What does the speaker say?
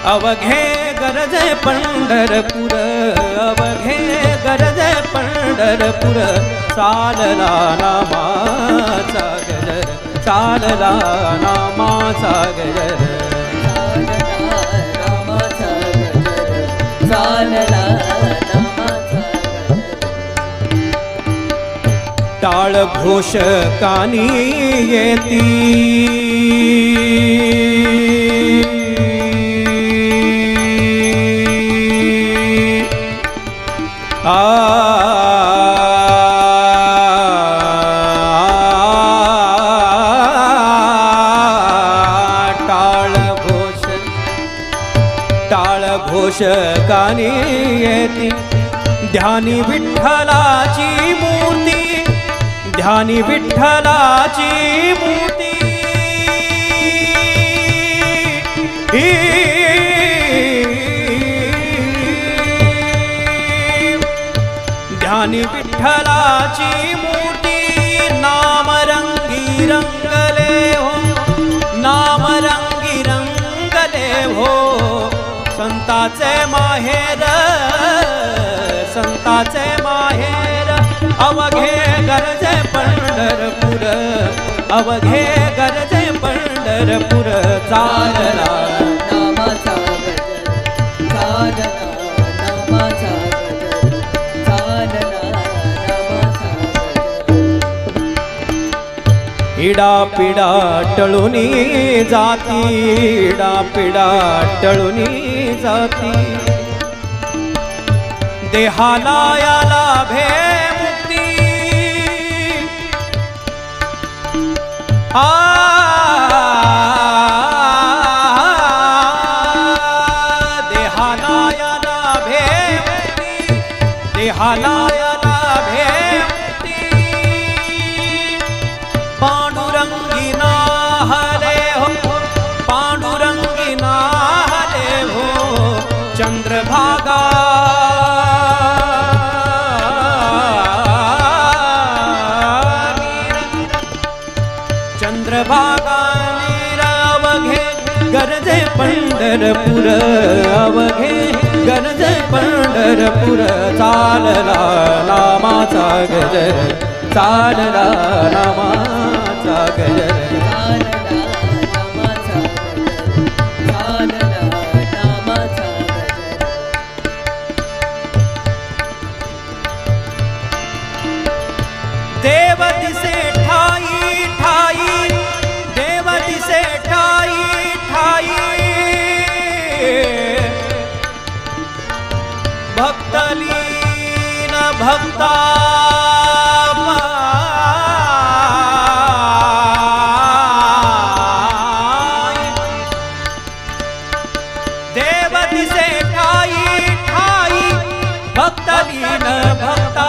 अवघे गरजे पंढरपूर, अवघे गरजे पंढरपूर, चालला नामाचा गजर, चालला नामाचा गजर, चालला नामाचा टाळ घोष कानी येती, टाळ घोष कानी येती, ध्यानी विठ्ठलाची मूर्ती, ध्यानी विठ्ठलाची मूर्ती, ध्यानी विठ्ठलाची मूर्ती, नामरंगी रंगले हो, नामरंगी रंगले हो, संताचे माहेर, संताचे माहेर, अवघे गरजे पंढरपूर, अवघे गरजे पंढरपूर, चालला नामाचा गजर, चालला नामाचा गजर, चालला नामाचा गजर. इडा पिडा टळुनी जाती, इडा पिडा टळुनी जाती, देहाला याला भे मुक्ती, देहाला याला भे मुक्ती, देहाला याला भे मुक्ती, पांडुरंगी नाहले हो, पांडुरंगी नाहले हो, चंद्रभागा चंद्रभागा नीर, अवघे गरजे पंढरपूर, अवघे गरजे पंढरपूर, चालला नामाचा गजर, चालला नामाचा गजर, चालला नामाचा गजर, चालला नामाचा गजर. देव दिसे ठाई ठाई, देव दिसे ठाई ठाई, भक्तलीन भक्ता देव दिसे ठाई ठाई, भक्तलीन भक्ता